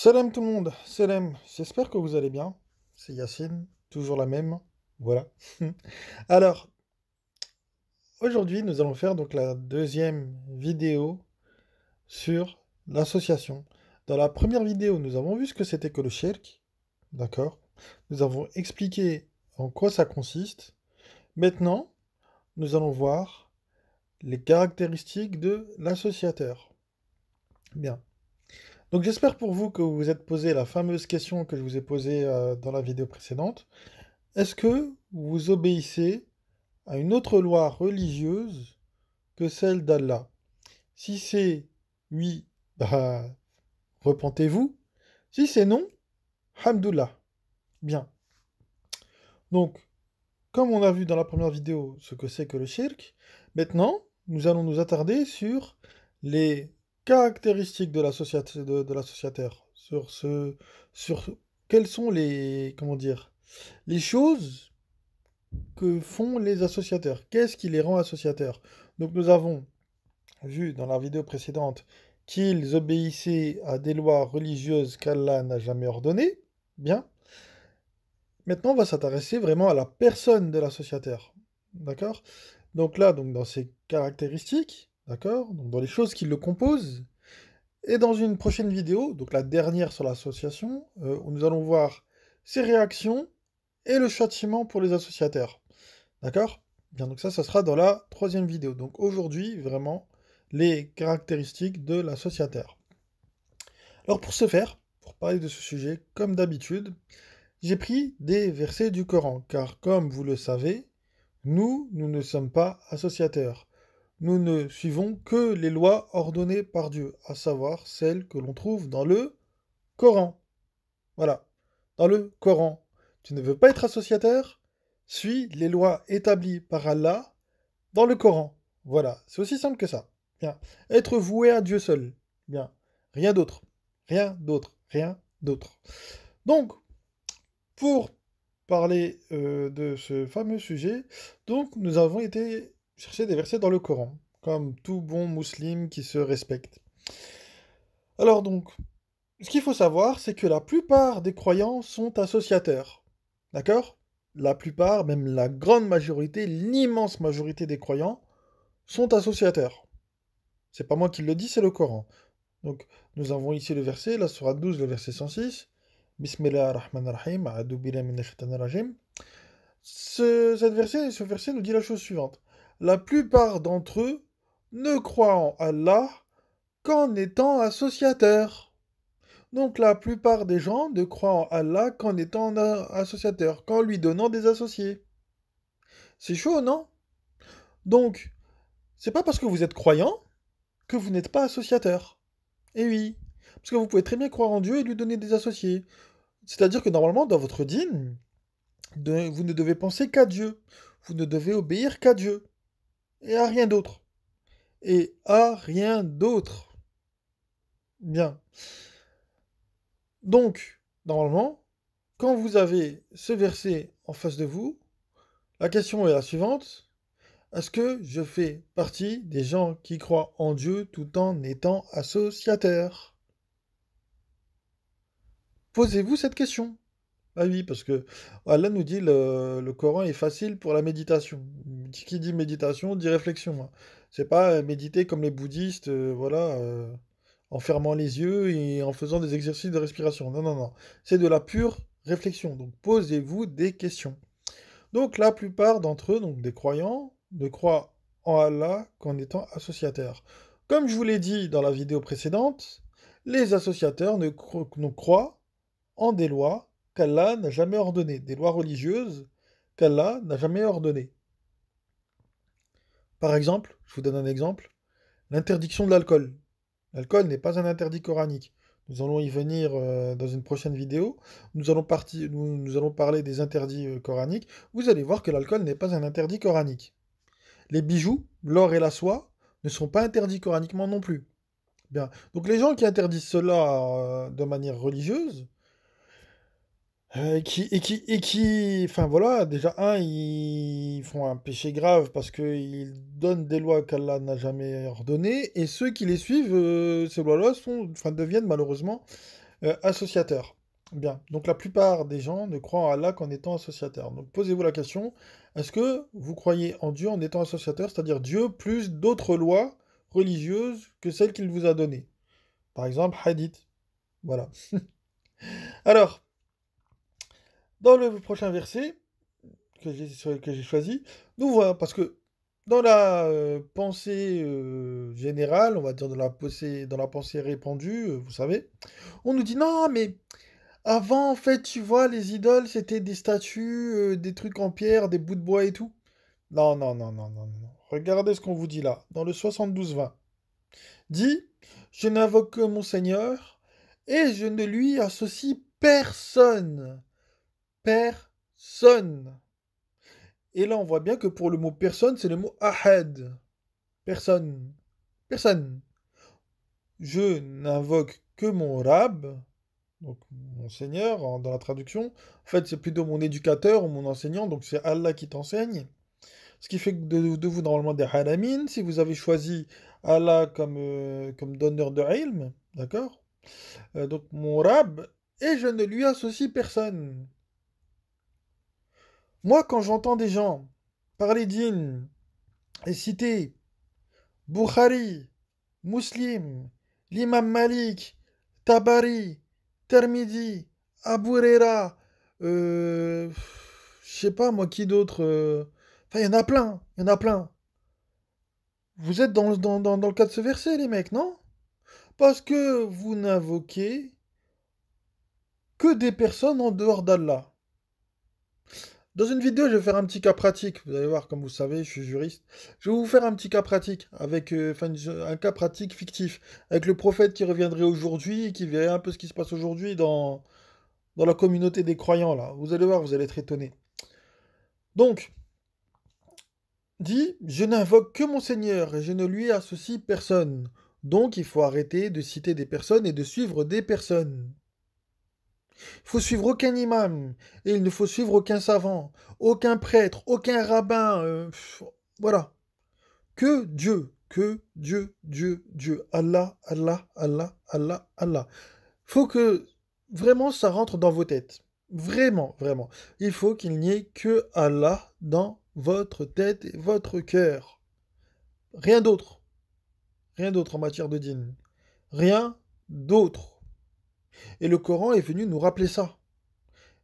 Salam tout le monde, salam, j'espère que vous allez bien. C'est Yacine, toujours la même, voilà. Alors, aujourd'hui nous allons faire donc la deuxième vidéo sur l'association. Dans la première vidéo, nous avons vu ce que c'était que le shirk, d'accord? Nous avons expliqué en quoi ça consiste. Maintenant, nous allons voir les caractéristiques de l'associateur. Bien. Donc j'espère pour vous que vous vous êtes posé la fameuse question que je vous ai posée dans la vidéo précédente. Est-ce que vous obéissez à une autre loi religieuse que celle d'Allah? Si c'est oui, bah, repentez-vous. Si c'est non, hamdoullah. Bien. Donc, comme on a vu dans la première vidéo ce que c'est que le shirk, maintenant, nous allons nous attarder sur les caractéristiques de l'associateur, sur quelles sont les, comment dire, les choses que font les associateurs. Qu'est-ce qui les rend associateurs? Donc nous avons vu dans la vidéo précédente qu'ils obéissaient à des lois religieuses qu'Allah n'a jamais ordonnées. Bien. Maintenant, on va s'intéresser vraiment à la personne de l'associateur. D'accord? Donc là, donc dans ses caractéristiques, d'accord? Donc dans les choses qui le composent. Et dans une prochaine vidéo, donc la dernière sur l'association, où nous allons voir ses réactions et le châtiment pour les associateurs. D'accord? Bien, donc ça sera dans la troisième vidéo. Donc aujourd'hui, vraiment, les caractéristiques de l'associateur. Alors pour ce faire, pour parler de ce sujet, comme d'habitude, j'ai pris des versets du Coran, car comme vous le savez, nous ne sommes pas associateurs. Nous ne suivons que les lois ordonnées par Dieu, à savoir celles que l'on trouve dans le Coran. Voilà, dans le Coran. Tu ne veux pas être associateur? Suis les lois établies par Allah dans le Coran. Voilà, c'est aussi simple que ça. Bien. Être voué à Dieu seul. Bien. Rien d'autre. Rien d'autre. Rien d'autre. Donc, pour parler de ce fameux sujet, donc nous avons été chercher des versets dans le Coran, comme tout bon musulman qui se respecte. Alors donc, ce qu'il faut savoir, c'est que la plupart des croyants sont associateurs. D'accord? La plupart, même la grande majorité, l'immense majorité des croyants sont associateurs. C'est pas moi qui le dis, c'est le Coran. Donc, nous avons ici le verset, la sourate 12, le verset 106. Bismillah ar-Rahman ar-Rahim, a'udhu billahi minash shaitanir rajim. Ce verset nous dit la chose suivante. La plupart d'entre eux ne croient en Allah qu'en étant associateurs. Donc la plupart des gens ne croient en Allah qu'en étant associateurs, qu'en lui donnant des associés. C'est chaud, non? Donc, c'est pas parce que vous êtes croyant que vous n'êtes pas associateur. Eh oui, parce que vous pouvez très bien croire en Dieu et lui donner des associés. C'est-à-dire que normalement, dans votre dîne, vous ne devez penser qu'à Dieu. Vous ne devez obéir qu'à Dieu. Et à rien d'autre. Et à rien d'autre. Bien. Donc, normalement, quand vous avez ce verset en face de vous, la question est la suivante. Est-ce que je fais partie des gens qui croient en Dieu tout en étant associateurs? Posez-vous cette question. Ah oui, parce que Allah nous dit le Coran est facile pour la méditation. Qui dit méditation dit réflexion, hein. C'est pas méditer comme les bouddhistes, voilà, en fermant les yeux et en faisant des exercices de respiration. Non, non, non. C'est de la pure réflexion. Donc posez-vous des questions. Donc la plupart d'entre eux, donc des croyants, ne croient en Allah qu'en étant associateurs. Comme je vous l'ai dit dans la vidéo précédente, les associateurs ne croient en des lois qu'Allah n'a jamais ordonnées, des lois religieuses qu'Allah n'a jamais ordonnées. Par exemple, je vous donne un exemple, l'interdiction de l'alcool. L'alcool n'est pas un interdit coranique. Nous allons y venir dans une prochaine vidéo. Nous allons parler des interdits coraniques. Vous allez voir que l'alcool n'est pas un interdit coranique. Les bijoux, l'or et la soie, ne sont pas interdits coraniquement non plus. Bien. Donc les gens qui interdisent cela de manière religieuse, enfin voilà, déjà, ils font un péché grave parce qu'ils donnent des lois qu'Allah n'a jamais ordonnées, et ceux qui les suivent, ces lois-là enfin, deviennent malheureusement Associateur. Bien. Donc la plupart des gens ne croient en Allah qu'en étant associateur. Donc posez-vous la question, est-ce que vous croyez en Dieu en étant associateur, c'est-à-dire Dieu plus d'autres lois religieuses que celles qu'il vous a données? Par exemple, hadith. Voilà. Alors, dans le prochain verset que j'ai choisi, nous voilà, parce que dans la pensée générale, on va dire dans la pensée répandue, vous savez, on nous dit non, mais avant, en fait, tu vois, les idoles, c'était des statues, des trucs en pierre, des bouts de bois et tout. Non, non, non, non, non, non. Regardez ce qu'on vous dit là, dans le 72-20. Dit, je n'invoque que mon Seigneur et je ne lui associe personne. Personne. Et là, on voit bien que pour le mot personne, c'est le mot ahad. Personne. Personne. Je n'invoque que mon Rab, donc mon Seigneur dans la traduction. En fait, c'est plutôt mon éducateur ou mon enseignant, donc c'est Allah qui t'enseigne. Ce qui fait que de vous, normalement, des haramin, si vous avez choisi Allah comme donneur de ilm, d'accord? Donc mon Rab, et je ne lui associe personne. Moi, quand j'entends des gens parler d'In et citer Bukhari, Muslim, l'imam Malik, Tabari, Termidi, Abu Huraira, je sais pas moi qui d'autre. Enfin, il y en a plein, il y en a plein. Vous êtes dans le cas de ce verset, les mecs, non? Parce que vous n'invoquez que des personnes en dehors d'Allah. Dans une vidéo, je vais faire un petit cas pratique. Vous allez voir, comme vous savez, je suis juriste. Je vais vous faire un petit cas pratique, avec, un cas pratique fictif, avec le prophète qui reviendrait aujourd'hui et qui verrait un peu ce qui se passe aujourd'hui dans la communauté des croyants, là. Vous allez voir, vous allez être étonnés. Donc, dit, je n'invoque que mon Seigneur et je ne lui associe personne. Donc, il faut arrêter de citer des personnes et de suivre des personnes. Il faut suivre aucun imam, et il ne faut suivre aucun savant, aucun prêtre, aucun rabbin, voilà. Que Dieu, Dieu, Dieu. Allah, Allah, Allah, Allah, Allah. Faut que vraiment ça rentre dans vos têtes. Vraiment, vraiment. Il faut qu'il n'y ait que Allah dans votre tête et votre cœur. Rien d'autre. Rien d'autre en matière de dîne. Rien d'autre. Et le Coran est venu nous rappeler ça.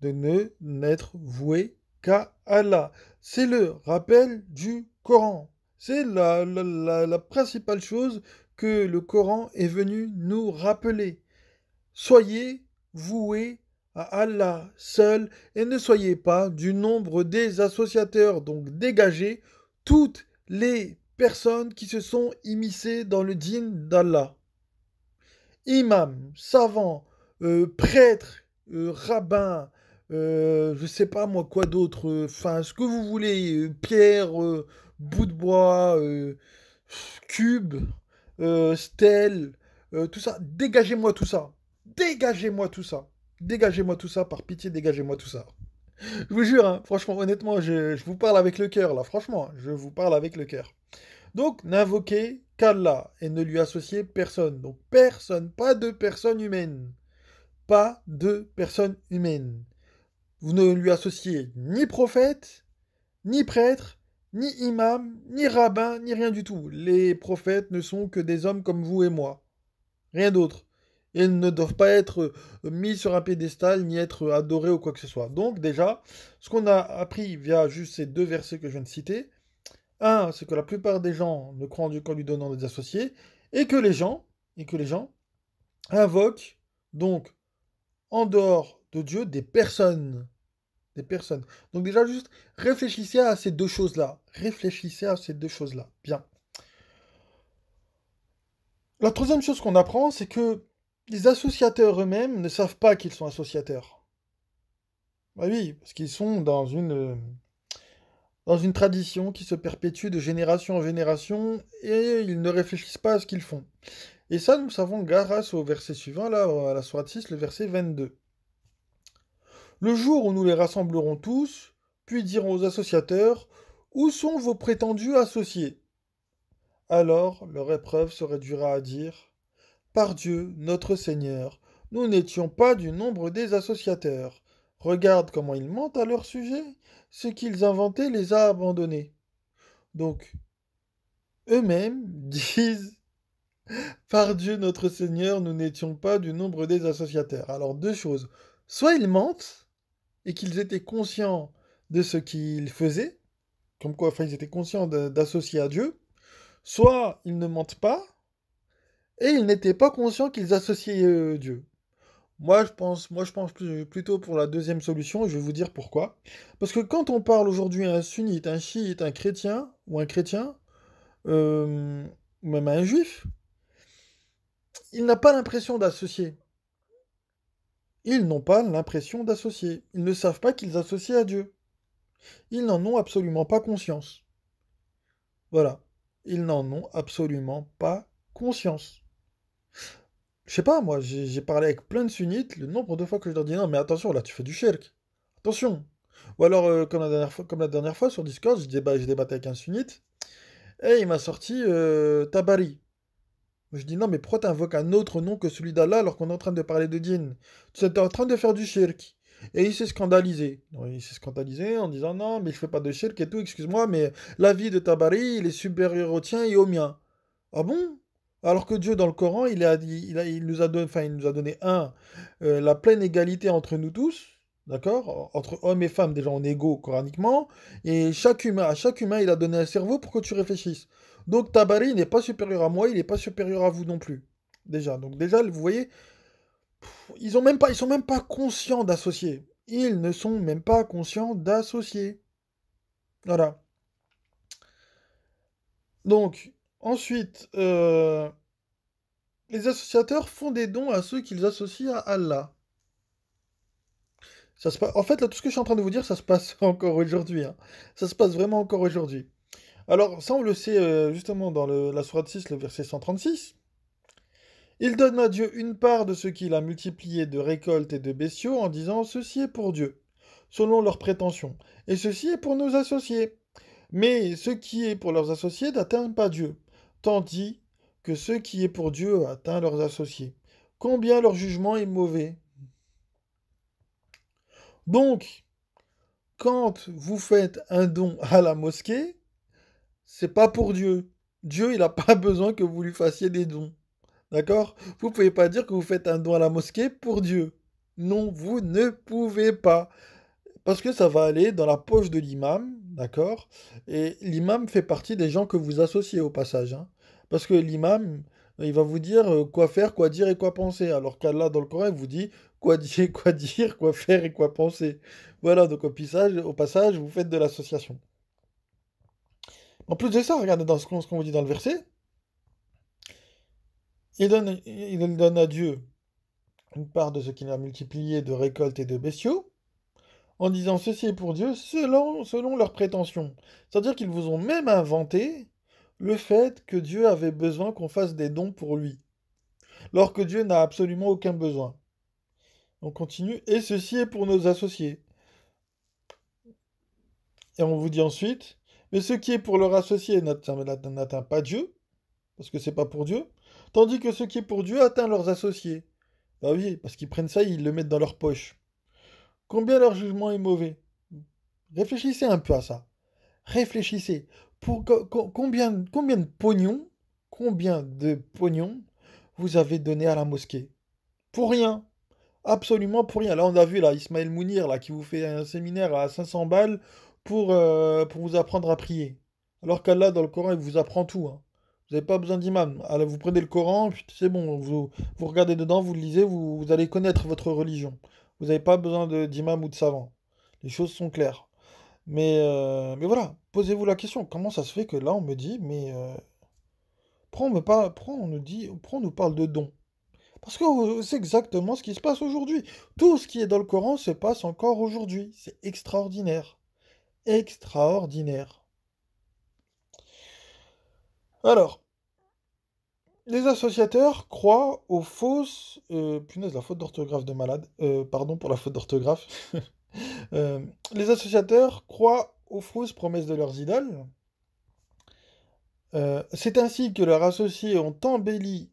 De ne n'être voué qu'à Allah. C'est le rappel du Coran. C'est la principale chose que le Coran est venu nous rappeler. Soyez voués à Allah seul et ne soyez pas du nombre des associateurs. Donc dégagez toutes les personnes qui se sont immiscées dans le dîn d'Allah. Imam, savant, prêtre, rabbin, je sais pas moi quoi d'autre, enfin ce que vous voulez, pierre, bout de bois, cube, stèle, tout ça, dégagez-moi tout ça, dégagez-moi tout ça, dégagez-moi tout ça, par pitié, dégagez-moi tout ça. Je vous jure, hein, franchement, honnêtement, je vous parle avec le cœur là, franchement, je vous parle avec le cœur. Donc, n'invoquez qu'Allah et ne lui associez personne. Donc, personne, pas de personne humaine. Pas de personne humaine. Vous ne lui associez ni prophète, ni prêtre, ni imam, ni rabbin, ni rien du tout. Les prophètes ne sont que des hommes comme vous et moi. Rien d'autre. Ils ne doivent pas être mis sur un piédestal, ni être adorés ou quoi que ce soit. Donc, déjà, ce qu'on a appris via juste ces deux versets que je viens de citer, un, c'est que la plupart des gens ne croient en Dieu qu'en lui donnant des associés, et que les gens invoquent donc en dehors de Dieu des personnes. Des personnes. Donc déjà juste réfléchissez à ces deux choses-là. Réfléchissez à ces deux choses-là. Bien. La troisième chose qu'on apprend, c'est que les associateurs eux-mêmes ne savent pas qu'ils sont associateurs. Bah oui, parce qu'ils sont dans une tradition qui se perpétue de génération en génération et ils ne réfléchissent pas à ce qu'ils font. Et ça, nous savons grâce au verset suivant, là, à la sourate 6, le verset 22. Le jour où nous les rassemblerons tous, puis dirons aux associateurs, où sont vos prétendus associés? Alors leur épreuve se réduira à dire, par Dieu, notre Seigneur, nous n'étions pas du nombre des associateurs. Regarde comment ils mentent à leur sujet. Ce qu'ils inventaient les a abandonnés. Donc, eux-mêmes disent, par Dieu notre Seigneur, nous n'étions pas du nombre des associateurs. Alors, deux choses. Soit ils mentent, et qu'ils étaient conscients de ce qu'ils faisaient, comme quoi, enfin, ils étaient conscients d'associer à Dieu, soit ils ne mentent pas, et ils n'étaient pas conscients qu'ils associaient Dieu. Moi, je pense plutôt pour la deuxième solution, et je vais vous dire pourquoi. Parce que quand on parle aujourd'hui à un sunnite, un chiite, un chrétien, ou un chrétien, euh, ou même à un juif, il n'a pas l'impression d'associer. Ils n'ont pas l'impression d'associer. Ils ne savent pas qu'ils associent à Dieu. Ils n'en ont absolument pas conscience. Voilà. Ils n'en ont absolument pas conscience. Je sais pas, moi, j'ai parlé avec plein de sunnites, le nombre de fois que je leur dis non, mais attention, là, tu fais du shirk. Attention. Ou alors, comme la dernière fois sur Discord, je débattais avec un sunnite, et il m'a sorti Tabari. Je dis non, mais pourquoi t'invoques un autre nom que celui d'Allah alors qu'on est en train de parler de djinn? Tu es en train de faire du shirk. Et il s'est scandalisé. Non, il s'est scandalisé en disant non, mais je fais pas de shirk et tout, excuse-moi, mais l'avis de Tabari, il est supérieur au tien et au mien. Ah bon? Alors que Dieu dans le Coran, il nous a donné, enfin, il nous a donné la pleine égalité entre nous tous, d'accord? Entre hommes et femmes, déjà on est égaux coraniquement, et à chaque humain, il a donné un cerveau pour que tu réfléchisses. Donc Tabari n'est pas supérieur à moi, il n'est pas supérieur à vous non plus. Déjà, donc déjà, vous voyez, ils sont même pas conscients d'associer. Ils ne sont même pas conscients d'associer. Voilà. Donc, ensuite, les associateurs font des dons à ceux qu'ils associent à Allah. En fait, là, tout ce que je suis en train de vous dire, ça se passe encore aujourd'hui, hein. Ça se passe vraiment encore aujourd'hui. Alors, ça, on le sait justement dans la sourate 6, le verset 136. Il donne à Dieu une part de ce qu'il a multiplié de récoltes et de bestiaux en disant ceci est pour Dieu, selon leurs prétentions, et ceci est pour nos associés. Mais ce qui est pour leurs associés n'atteint pas Dieu, tandis que ce qui est pour Dieu atteint leurs associés. Combien leur jugement est mauvais. Donc, quand vous faites un don à la mosquée, c'est pas pour Dieu. Dieu, il n'a pas besoin que vous lui fassiez des dons. D'accord? Vous pouvez pas dire que vous faites un don à la mosquée pour Dieu. Non, vous ne pouvez pas. Parce que ça va aller dans la poche de l'imam, d'accord? Et l'imam fait partie des gens que vous associez au passage, hein. Parce que l'imam, il va vous dire quoi faire, quoi dire et quoi penser. Alors qu'Allah, dans le Coran, il vous dit quoi dire, quoi faire et quoi penser. Voilà, donc au passage, vous faites de l'association. En plus de ça, regardez dans ce qu'on vous dit dans le verset, il donne à Dieu une part de ce qu'il a multiplié de récoltes et de bestiaux, en disant ceci est pour Dieu selon leurs prétentions. C'est-à-dire qu'ils vous ont même inventé le fait que Dieu avait besoin qu'on fasse des dons pour lui, alors que Dieu n'a absolument aucun besoin. On continue, et ceci est pour nos associés. Et on vous dit ensuite, mais ce qui est pour leurs associés n'atteint pas Dieu, parce que c'est pas pour Dieu, tandis que ce qui est pour Dieu atteint leurs associés. Bah oui, parce qu'ils prennent ça, ils le mettent dans leur poche. Combien leur jugement est mauvais? Réfléchissez un peu à ça. Réfléchissez. Combien de pognon vous avez donné à la mosquée? Pour rien. Absolument pour rien. Là, on a vu là, Ismaël Mounir là, qui vous fait un séminaire à 500 balles pour vous apprendre à prier. Alors qu'Allah, dans le Coran, il vous apprend tout, hein. Vous n'avez pas besoin d'imam. Alors, vous prenez le Coran, puis c'est bon, vous regardez dedans, vous le lisez, vous allez connaître votre religion. Vous n'avez pas besoin d'imam ou de savant. Les choses sont claires. Mais voilà, posez-vous la question, comment ça se fait que là on me dit, mais pourquoi on nous parle de dons? Parce que c'est exactement ce qui se passe aujourd'hui. Tout ce qui est dans le Coran se passe encore aujourd'hui. C'est extraordinaire. Extraordinaire. Alors, les associateurs croient aux fausses... punaise, la faute d'orthographe de malade. Pardon pour la faute d'orthographe. Les associateurs croient aux fausses promesses de leurs idoles. C'est ainsi que leurs associés ont embelli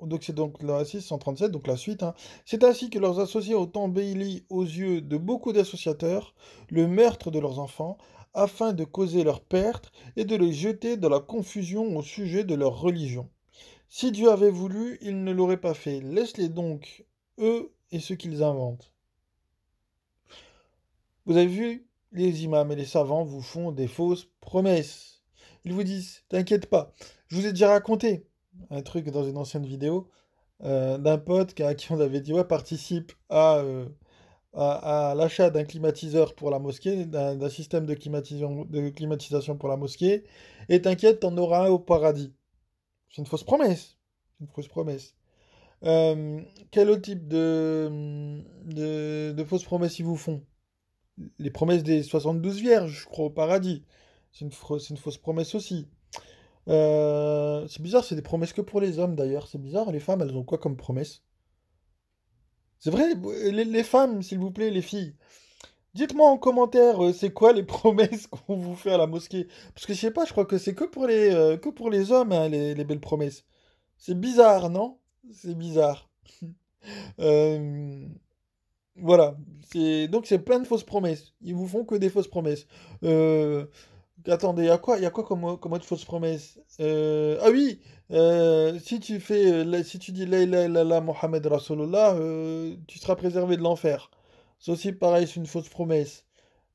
Donc c'est donc la 637, donc la suite, hein. C'est ainsi que leurs associés ont embelli aux yeux de beaucoup d'associateurs le meurtre de leurs enfants, afin de causer leur perte et de les jeter dans la confusion au sujet de leur religion. Si Dieu avait voulu, il ne l'aurait pas fait. Laisse-les donc, eux et ce qu'ils inventent. Vous avez vu, les imams et les savants vous font des fausses promesses. Ils vous disent, t'inquiète pas, je vous ai déjà raconté un truc dans une ancienne vidéo d'un pote à qui on avait dit, ouais, participe à l'achat d'un climatiseur pour la mosquée, d'un système de climatisation pour la mosquée, et t'inquiète, t'en auras un au paradis. C'est une fausse promesse. C'est une fausse promesse. Euh, Quel autre type de fausses promesses ils vous font? Les promesses des 72 vierges, je crois, au paradis. C'est une fausse promesse aussi. C'est bizarre, c'est des promesses que pour les hommes d'ailleurs. C'est bizarre, les femmes, elles ont quoi comme promesse? C'est vrai, les femmes, s'il vous plaît, les filles. Dites-moi en commentaire, c'est quoi les promesses qu'on vous fait à la mosquée? Parce que je sais pas, je crois que c'est que pour les hommes, hein, les belles promesses. C'est bizarre, non? C'est bizarre. Euh, voilà. Donc c'est plein de fausses promesses. Ils vous font que des fausses promesses. Euh, Attendez, il y a quoi comme autre fausse promesse? Ah oui, si tu dis La ilaha illallah Mohammed Rasulullah, tu seras préservé de l'enfer. C'est aussi pareil, c'est une fausse promesse.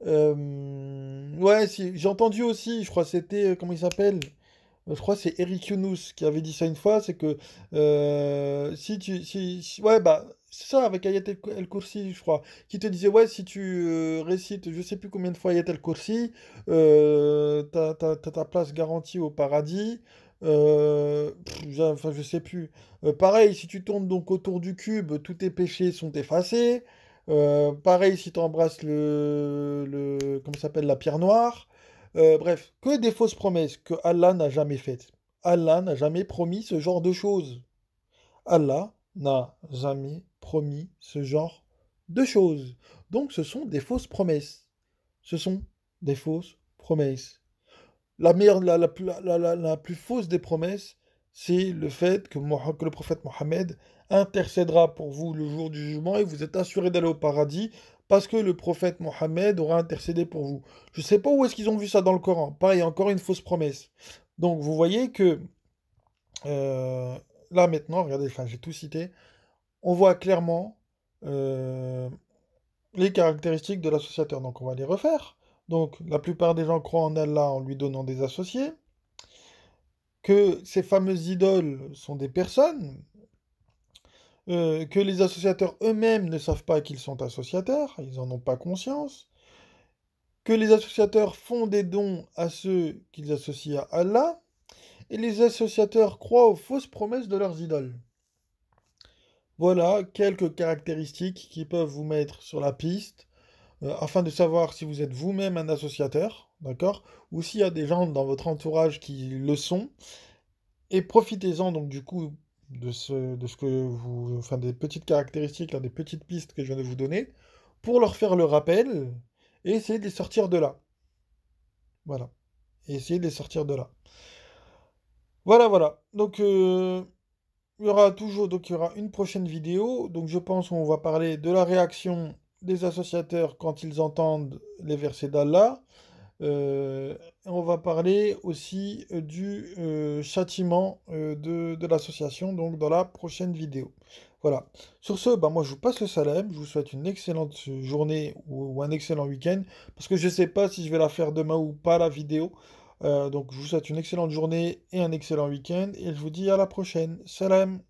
Ouais, si, j'ai entendu aussi, je crois que c'était, comment il s'appelle? Je crois que c'est Eric Younous qui avait dit ça une fois, c'est que ouais, bah, c'est ça avec Ayat el-Kursi, je crois, qui te disait, ouais, si tu récites je sais plus combien de fois Ayat el-Kursi, t'as ta place garantie au paradis. Enfin, je sais plus. Pareil, si tu tournes donc autour du cube, tous tes péchés sont effacés. Pareil, si tu embrasses comment ça s'appelle, la pierre noire. Bref, que des fausses promesses que Allah n'a jamais faites. Allah n'a jamais promis ce genre de choses. Allah n'a jamais promis ce genre de choses. Donc ce sont des fausses promesses. Ce sont des fausses promesses. La meilleure, la plus fausse des promesses, c'est le fait que le prophète Mohammed intercédera pour vous le jour du jugement et vous êtes assuré d'aller au paradis parce que le prophète Mohammed aura intercédé pour vous. Je ne sais pas où est-ce qu'ils ont vu ça dans le Coran. Pareil, encore une fausse promesse. Donc vous voyez que euh, là maintenant, regardez, enfin j'ai tout cité, on voit clairement euh, les caractéristiques de l'associateur. Donc on va les refaire. Donc la plupart des gens croient en Allah en lui donnant des associés, que ces fameuses idoles sont des personnes, que les associateurs eux-mêmes ne savent pas qu'ils sont associateurs, ils n'en ont pas conscience, que les associateurs font des dons à ceux qu'ils associent à Allah, et les associateurs croient aux fausses promesses de leurs idoles. Voilà quelques caractéristiques qui peuvent vous mettre sur la piste afin de savoir si vous êtes vous-même un associateur, d'accord? Ou s'il y a des gens dans votre entourage qui le sont. Et profitez-en donc du coup de ce que vous, enfin des petites caractéristiques, là, des petites pistes que je viens de vous donner, pour leur faire le rappel et essayer de les sortir de là. Voilà. Et essayer de les sortir de là. Voilà, voilà. Donc il y aura toujours, donc il y aura une prochaine vidéo. Donc je pense qu'on va parler de la réaction des associateurs quand ils entendent les versets d'Allah. On va parler aussi du châtiment de l'association, donc dans la prochaine vidéo. Voilà. Sur ce, bah, moi je vous passe le salam, je vous souhaite une excellente journée ou un excellent week-end, parce que je ne sais pas si je vais la faire demain ou pas la vidéo. Donc je vous souhaite une excellente journée et un excellent week-end, et je vous dis à la prochaine. Salam.